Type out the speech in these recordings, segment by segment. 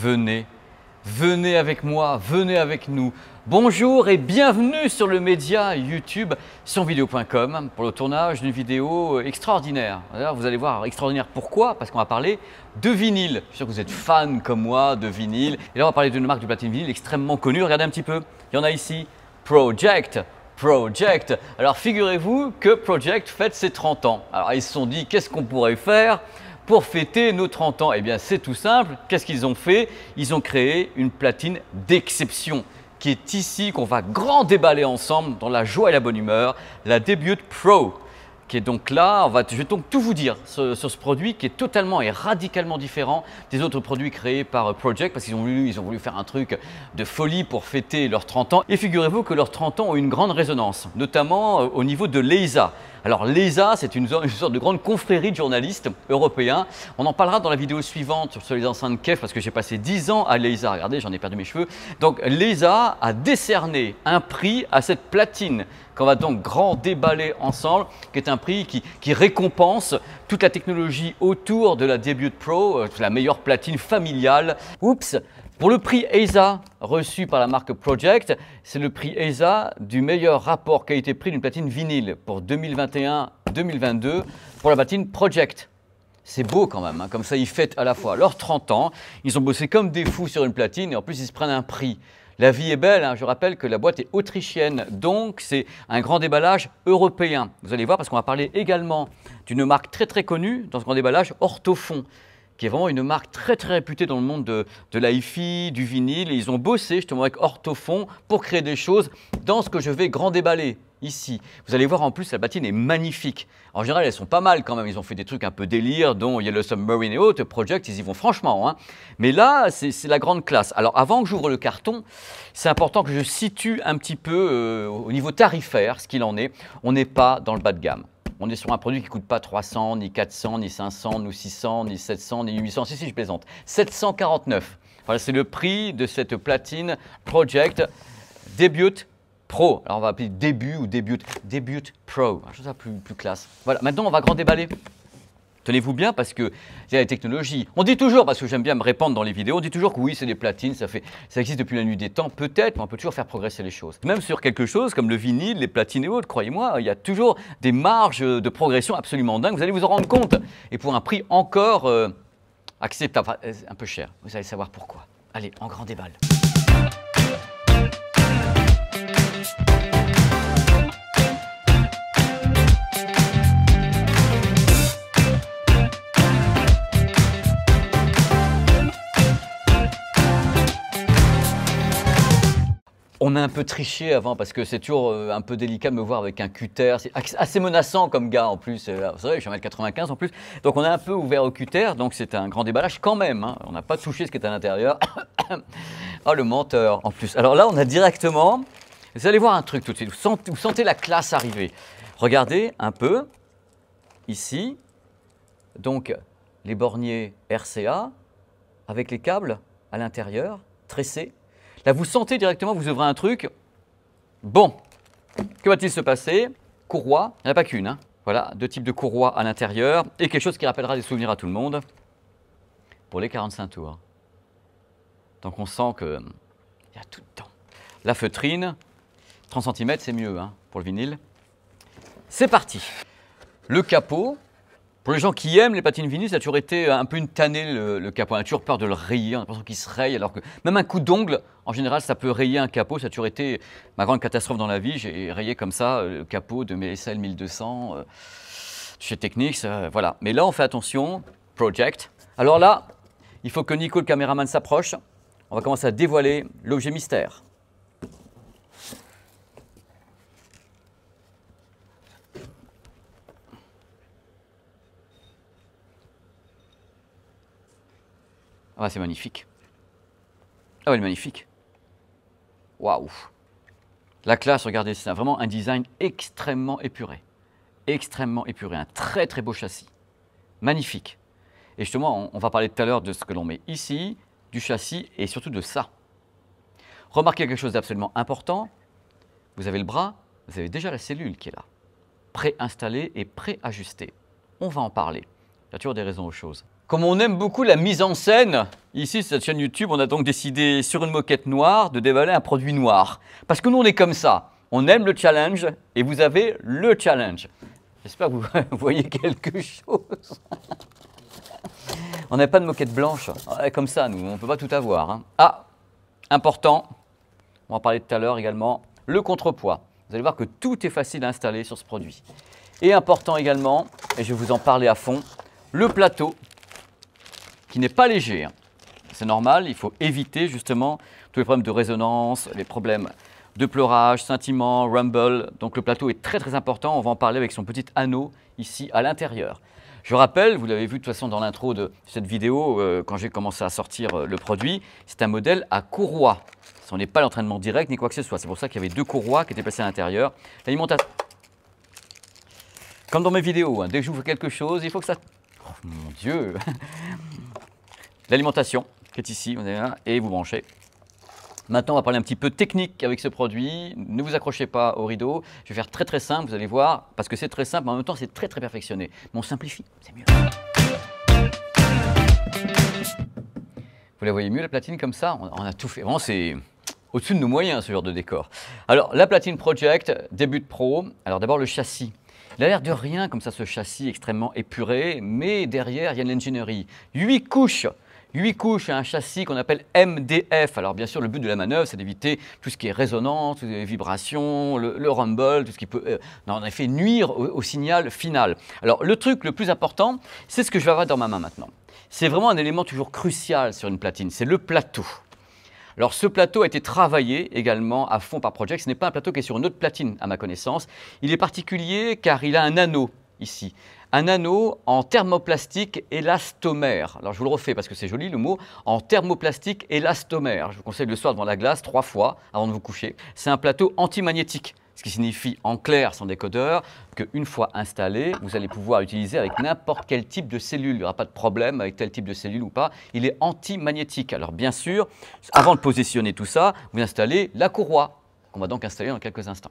Venez, venez avec moi, venez avec nous. Bonjour et bienvenue sur le média YouTube sonvideo.com pour le tournage d'une vidéo extraordinaire. Alors, vous allez voir, extraordinaire pourquoi? Parce qu'on va parler de vinyle. Je suis sûr que vous êtes fan comme moi de vinyle. Et là, on va parler d'une marque de platine vinyle extrêmement connue. Regardez un petit peu, il y en a ici, Project. Alors figurez-vous que Project fête ses 30 ans. Alors ils se sont dit, qu'est-ce qu'on pourrait faire pour fêter nos 30 ans? Eh bien c'est tout simple, qu'est-ce qu'ils ont fait? Ils ont créé une platine d'exception qui est ici, qu'on va grand déballer ensemble dans la joie et la bonne humeur, la Debut Pro, qui est donc là. Je vais donc tout vous dire sur ce produit qui est totalement et radicalement différent des autres produits créés par Project, parce qu'ils ont voulu faire un truc de folie pour fêter leurs 30 ans. Et figurez-vous que leurs 30 ans ont une grande résonance, notamment au niveau de l'ESA. Alors l'ESA, c'est une sorte de grande confrérie de journalistes européens. On en parlera dans la vidéo suivante sur les enceintes KEF, parce que j'ai passé 10 ans à l'ESA. Regardez, j'en ai perdu mes cheveux. Donc l'ESA a décerné un prix à cette platine qu'on va donc grand déballer ensemble, qui est un prix qui récompense toute la technologie autour de la Debut Pro, la meilleure platine familiale. Oups! Pour le prix ESA reçu par la marque Project, c'est le prix ESA du meilleur rapport qualité-prix d'une platine vinyle pour 2021-2022 pour la platine Project. C'est beau quand même, hein, comme ça ils fêtent à la fois leurs 30 ans, ils ont bossé comme des fous sur une platine et en plus ils se prennent un prix. La vie est belle, hein. Je rappelle que la boîte est autrichienne, donc c'est un grand déballage européen. Vous allez voir parce qu'on va parler également d'une marque très connue dans ce grand déballage, Ortofon, qui est vraiment une marque très réputée dans le monde de la hi-fi, du vinyle. Et ils ont bossé justement avec Ortofon pour créer des choses dans ce que je vais grand déballer ici. Vous allez voir en plus, la platine est magnifique. En général, elles sont pas mal quand même. Ils ont fait des trucs un peu délire, dont Yellow Submarine et autres. Project, ils y vont franchement, hein. Mais là, c'est la grande classe. Alors avant que j'ouvre le carton, c'est important que je situe un petit peu au niveau tarifaire ce qu'il en est. On n'est pas dans le bas de gamme. On est sur un produit qui ne coûte pas 300, ni 400, ni 500, ni 600, ni 700, ni 800. Si, je plaisante. 749. Voilà, c'est le prix de cette platine Project Debut Pro. Alors, on va appeler début ou Debut Pro. Je trouve ça plus classe. Voilà, maintenant, on va grand déballer. Tenez-vous bien parce qu'il y a la technologie. On dit toujours, parce que j'aime bien me répandre dans les vidéos, on dit toujours que oui, c'est des platines, ça existe depuis la nuit des temps, peut-être, mais on peut toujours faire progresser les choses. Même sur quelque chose comme le vinyle, les platines et autres, croyez-moi, il y a toujours des marges de progression absolument dingues, vous allez vous en rendre compte. Et pour un prix encore acceptable, enfin, un peu cher, vous allez savoir pourquoi. Allez, en grand déballe. On a un peu triché avant parce que c'est toujours un peu délicat de me voir avec un cutter. C'est assez menaçant comme gars en plus. Vous savez, je suis 1m95 en plus. Donc on a un peu ouvert au cutter. Donc c'est un grand déballage quand même, hein. On n'a pas touché ce qui est à l'intérieur. Oh le menteur en plus. Alors là on a directement, vous allez voir un truc tout de suite. Vous sentez la classe arriver. Regardez un peu ici. Donc les borniers RCA avec les câbles à l'intérieur, tressés. Là, vous sentez directement, vous ouvrez un truc. Bon, que va-t-il se passer? Courroie, il n'y en a pas qu'une, hein. Voilà, deux types de courroies à l'intérieur et quelque chose qui rappellera des souvenirs à tout le monde pour les 45 tours. Donc on sent qu'il y a tout dedans. La feutrine, 30 cm, c'est mieux, hein, pour le vinyle. C'est parti. Le capot. Pour les gens qui aiment les platines vinyles, ça a toujours été un peu une tannée le capot. On a toujours peur de le rayer, on a l'impression qu'il se raye, alors que même un coup d'ongle, en général, ça peut rayer un capot. Ça a toujours été ma grande catastrophe dans la vie. J'ai rayé comme ça le capot de mes SL 1200 chez Technics. Voilà. Mais là, on fait attention. Project. Alors là, il faut que Nico, le caméraman, s'approche. On va commencer à dévoiler l'objet mystère. Ah, c'est magnifique. Ah ouais, magnifique. Waouh. La classe, regardez, c'est vraiment un design extrêmement épuré. Extrêmement épuré. Un très beau châssis. Magnifique. Et justement, on va parler tout à l'heure de ce que l'on met ici, du châssis et surtout de ça. Remarquez quelque chose d'absolument important. Vous avez le bras, vous avez déjà la cellule qui est là. Préinstallée et préajustée. On va en parler. Il y a toujours des raisons aux choses. Comme on aime beaucoup la mise en scène, ici sur cette chaîne YouTube, on a donc décidé sur une moquette noire de dévaler un produit noir. Parce que nous on est comme ça, on aime le challenge et vous avez le challenge. J'espère que vous voyez quelque chose. On n'a pas de moquette blanche, comme ça nous, on ne peut pas tout avoir. Hein. Ah, important, on va en parler tout à l'heure également, le contrepoids. Vous allez voir que tout est facile à installer sur ce produit. Et important également, et je vais vous en parler à fond, le plateau qui n'est pas léger. Hein. C'est normal, il faut éviter justement tous les problèmes de résonance, les problèmes de pleurage, scintillement, rumble. Donc le plateau est très important, on va en parler avec son petit anneau ici à l'intérieur. Je rappelle, vous l'avez vu de toute façon dans l'intro de cette vidéo, quand j'ai commencé à sortir le produit, c'est un modèle à courroie. Ce n'est pas l'entraînement direct ni quoi que ce soit. C'est pour ça qu'il y avait 2 courroies qui étaient placées à l'intérieur. L'alimentation. Comme dans mes vidéos, hein, dès que j'ouvre quelque chose, il faut que ça... Oh mon Dieu. L'alimentation qui est ici, vous avez là, et vous branchez. Maintenant, on va parler un petit peu technique avec ce produit. Ne vous accrochez pas au rideau. Je vais faire très simple, vous allez voir, parce que c'est très simple, mais en même temps, c'est très perfectionné. Mais on simplifie, c'est mieux. Vous la voyez mieux, la platine, comme ça? On a tout fait. Vraiment, c'est au-dessus de nos moyens, ce genre de décor. Alors, la platine Project, début de pro. Alors, d'abord, le châssis. Il a l'air de rien, comme ça, ce châssis extrêmement épuré, mais derrière, il y a de l'ingénierie. 8 couches. 8 couches à un châssis qu'on appelle MDF. Alors bien sûr, le but de la manœuvre, c'est d'éviter tout ce qui est résonance, toutes les vibrations, le rumble, tout ce qui peut en effet nuire au signal final. Alors le truc le plus important, c'est ce que je vais avoir dans ma main maintenant. C'est vraiment un élément toujours crucial sur une platine, c'est le plateau. Alors ce plateau a été travaillé également à fond par Project. Ce n'est pas un plateau qui est sur une autre platine à ma connaissance. Il est particulier car il a un anneau ici. Un anneau en thermoplastique élastomère. Alors je vous le refais parce que c'est joli le mot, en thermoplastique élastomère. Je vous conseille le soir devant la glace 3 fois avant de vous coucher. C'est un plateau antimagnétique, ce qui signifie en clair sans décodeur qu'une fois installé, vous allez pouvoir l'utiliser avec n'importe quel type de cellule. Il n'y aura pas de problème avec tel type de cellule ou pas. Il est antimagnétique. Alors bien sûr, avant de positionner tout ça, vous installez la courroie, qu'on va donc installer dans quelques instants.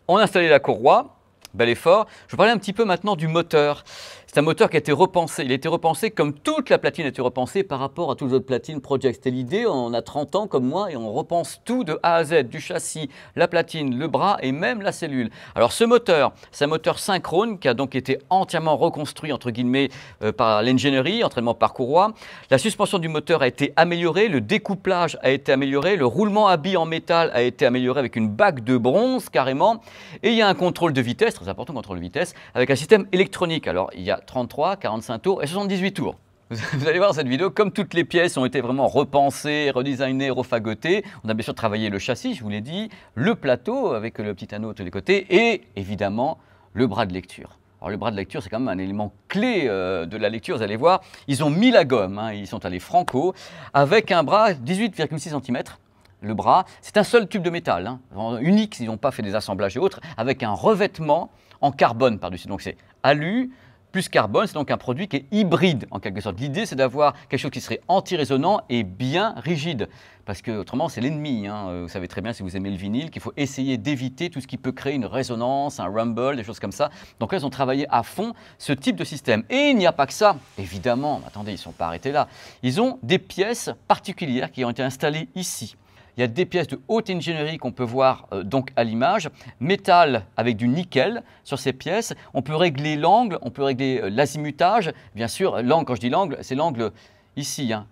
On a installé la courroie. Bel effort. Je vais parler un petit peu maintenant du moteur. C'est un moteur qui a été repensé. Il a été repensé comme toute la platine a été repensée par rapport à toutes les autres platines Project. C'était l'idée, on a 30 ans comme moi et on repense tout de A à Z, du châssis, la platine, le bras et même la cellule. Alors ce moteur, c'est un moteur synchrone qui a donc été entièrement reconstruit entre guillemets par l'ingénierie, entraînement par courroie. La suspension du moteur a été améliorée, le découplage a été amélioré, le roulement à billes en métal a été amélioré avec une bague de bronze carrément. Et il y a un contrôle de vitesse, très important, contrôle de vitesse, avec un système électronique. Alors il y a 33, 45 tours et 78 tours. Vous allez voir dans cette vidéo, comme toutes les pièces ont été vraiment repensées, redesignées, refagotées, on a bien sûr travaillé le châssis, je vous l'ai dit, le plateau avec le petit anneau de tous les côtés et évidemment le bras de lecture. Alors le bras de lecture, c'est quand même un élément clé de la lecture, vous allez voir. Ils ont mis la gomme, hein, ils sont allés franco, avec un bras 18,6 cm. Le bras, c'est un seul tube de métal, hein, unique, ils n'ont pas fait des assemblages et autres, avec un revêtement en carbone par-dessus. Donc c'est alu plus carbone, c'est donc un produit qui est hybride en quelque sorte. L'idée, c'est d'avoir quelque chose qui serait anti-résonant et bien rigide. Parce que autrement, c'est l'ennemi. Hein. Vous savez très bien, si vous aimez le vinyle, qu'il faut essayer d'éviter tout ce qui peut créer une résonance, un rumble, des choses comme ça. Donc là, ils ont travaillé à fond ce type de système. Et il n'y a pas que ça, évidemment. Attendez, ils ne sont pas arrêtés là. Ils ont des pièces particulières qui ont été installées ici. Il y a des pièces de haute ingénierie qu'on peut voir donc à l'image, métal avec du nickel sur ces pièces. On peut régler l'angle, on peut régler l'azimutage. Bien sûr, l'angle, quand je dis l'angle, c'est l'angle ici, hein,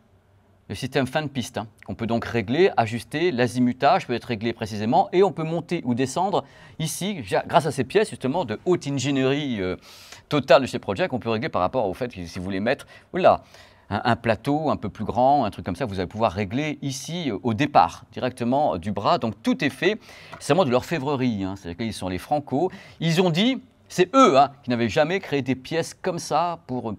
le système fin de piste, hein, qu'on peut donc régler, ajuster. L'azimutage peut être réglé précisément et on peut monter ou descendre ici, grâce à ces pièces justement de haute ingénierie totale de chez Project, on peut régler par rapport au fait que si vous voulez mettre, oula, un plateau un peu plus grand, un truc comme ça, vous allez pouvoir régler ici au départ, directement du bras. Donc tout est fait, c'est vraiment de l'orfèvrerie, hein. C'est-à-dire qu'ils sont les Franco. Ils ont dit, c'est eux hein, qui n'avaient jamais créé des pièces comme ça pour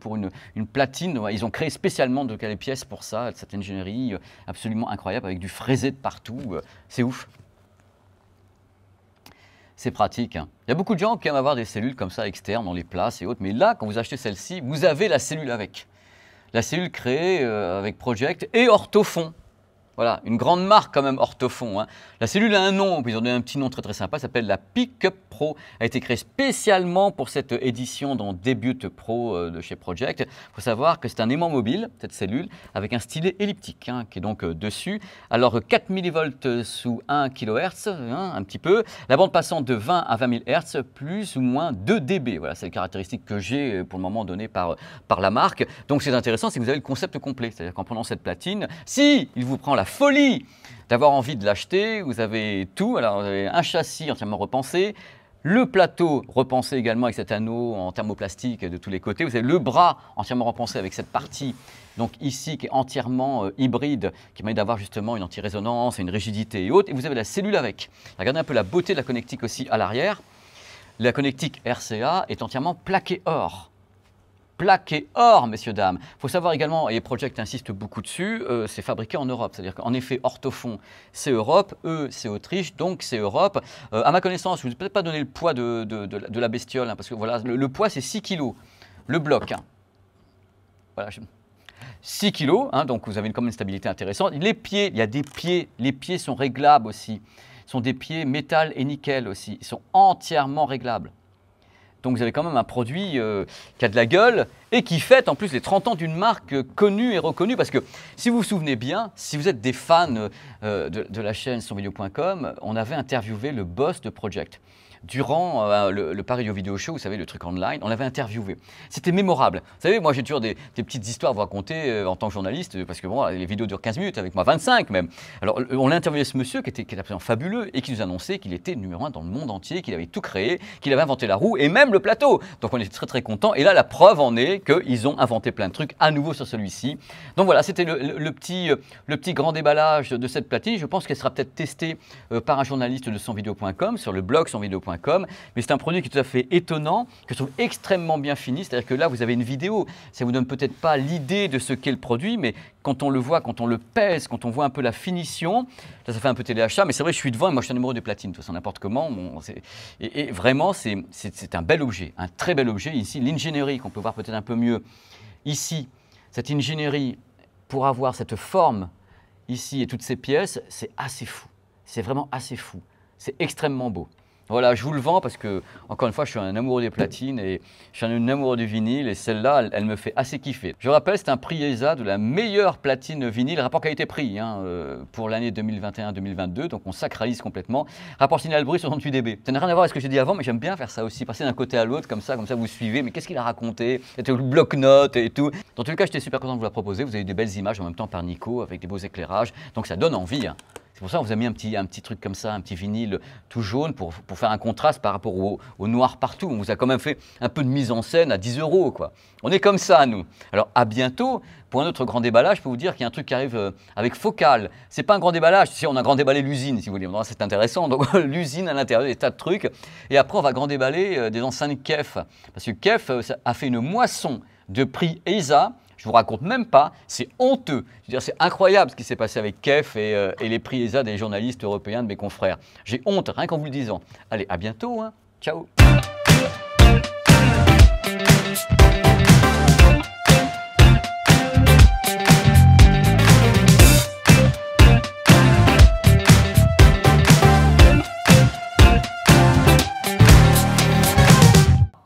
une platine. Ils ont créé spécialement des pièces pour ça, cette ingénierie absolument incroyable avec du fraisé de partout. C'est ouf. C'est pratique. Hein. Il y a beaucoup de gens qui aiment avoir des cellules comme ça externes, on les place et autres. Mais là, quand vous achetez celle-ci, vous avez la cellule avec. La cellule créée avec Project et Orthofon. Voilà, une grande marque quand même, Orthofon, hein. La cellule a un nom, puis ils ont donné un petit nom très très sympa, ça s'appelle la Pickup Pro. Elle a été créée spécialement pour cette édition dans Debut Pro de chez Project. Il faut savoir que c'est un aimant mobile, cette cellule, avec un stylet elliptique, hein, qui est donc dessus. Alors 4 millivolts sous 1 kHz, hein, un petit peu. La bande passante de 20 à 20 000 Hz, plus ou moins 2 dB. Voilà, c'est les caractéristiques que j'ai pour le moment données par la marque. Donc c'est intéressant, c'est que vous avez le concept complet. C'est-à-dire qu'en prenant cette platine, si il vous prend la folie d'avoir envie de l'acheter, vous avez tout. Alors vous avez un châssis entièrement repensé, le plateau repensé également avec cet anneau en thermoplastique de tous les côtés. Vous avez le bras entièrement repensé avec cette partie donc ici qui est entièrement hybride, qui permet d'avoir justement une anti-résonance et une rigidité et autres. Et vous avez la cellule avec. Regardez un peu la beauté de la connectique aussi à l'arrière. La connectique RCA est entièrement plaquée or. Plaqué or, messieurs, dames. Il faut savoir également, et Project insiste beaucoup dessus, c'est fabriqué en Europe. C'est-à-dire qu'en effet, Orthofon, c'est Europe, eux, c'est Autriche, donc c'est Europe. À ma connaissance, je ne vous ai peut-être pas donné le poids de la bestiole, hein, parce que voilà, le poids, c'est 6 kg, le bloc. Hein. Voilà, 6 kg, hein, donc vous avez quand même une stabilité intéressante. Les pieds, il y a des pieds, les pieds sont réglables aussi. Ce sont des pieds métal et nickel aussi. Ils sont entièrement réglables. Donc vous avez quand même un produit qui a de la gueule et qui fête en plus les 30 ans d'une marque connue et reconnue. Parce que si vous vous souvenez bien, si vous êtes des fans de la chaîne sonvideo.com, on avait interviewé le boss de Project. Durant le Paris Video Show, vous savez, le truc online, on l'avait interviewé. C'était mémorable. Vous savez, moi j'ai toujours des petites histoires à vous raconter en tant que journaliste, parce que bon, les vidéos durent 15 minutes, avec moi 25 même. Alors on a interviewé ce monsieur qui était absolument fabuleux et qui nous annonçait qu'il était numéro 1 dans le monde entier, qu'il avait tout créé, qu'il avait inventé la roue et même le plateau. Donc on était très très contents. Et là, la preuve en est qu'ils ont inventé plein de trucs à nouveau sur celui-ci. Donc voilà, c'était le petit grand déballage de cette platine. Je pense qu'elle sera peut-être testée par un journaliste de sonvideo.com sur le blog sonvideo.com. Mais c'est un produit qui est tout à fait étonnant, que je trouve extrêmement bien fini. C'est-à-dire que là, vous avez une vidéo. Ça ne vous donne peut-être pas l'idée de ce qu'est le produit, mais quand on le voit, quand on le pèse, quand on voit un peu la finition, ça fait un peu téléachat. Mais c'est vrai, je suis devant et moi, je suis un numéro de platine, de toute façon, n'importe comment. Bon, et vraiment, c'est un bel objet, un très bel objet. Ici, l'ingénierie qu'on peut voir peut-être un peu mieux. Ici, cette ingénierie pour avoir cette forme ici et toutes ces pièces, c'est assez fou. C'est vraiment assez fou. C'est extrêmement beau. Voilà, je vous le vends parce que, encore une fois, je suis un amoureux des platines et je suis un amoureux du vinyle et celle-là, elle me fait assez kiffer. Je rappelle, c'est un prix ESA de la meilleure platine vinyle, rapport qualité-prix hein, pour l'année 2021-2022, donc on sacralise complètement. Rapport signal-bruit 68 dB. Ça n'a rien à voir avec ce que j'ai dit avant, mais j'aime bien faire ça aussi, passer d'un côté à l'autre, comme ça vous suivez, mais qu'est-ce qu'il a raconté? C'était le bloc-notes et tout. Dans tous les cas, j'étais super content de vous la proposer. Vous avez des belles images en même temps par Nico, avec des beaux éclairages, donc ça donne envie. Hein. C'est pour ça qu'on vous a mis un petit truc comme ça, un petit vinyle tout jaune pour faire un contraste par rapport au noir partout. On vous a quand même fait un peu de mise en scène à 10 €, quoi. On est comme ça, nous. Alors, à bientôt. Pour un autre grand déballage, je peux vous dire qu'il y a un truc qui arrive avec Focal. C'est pas un grand déballage. Si on a grand déballé l'usine, si vous voulez. C'est intéressant. Donc, l'usine à l'intérieur, des tas de trucs. Et après, on va grand déballer des enceintes KEF. Parce que KEF a fait une moisson de prix ESA. Je ne vous raconte même pas, c'est honteux. Je veux dire, c'est incroyable ce qui s'est passé avec KEF et les prix ESA des journalistes européens de mes confrères. J'ai honte, rien qu'en vous le disant. Allez, à bientôt. Hein. Ciao.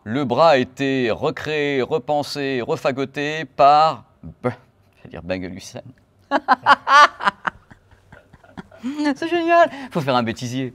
Le bras a été recréé, repensé, refagoté par, Bengel Hussein. C'est génial, faut faire un bêtisier.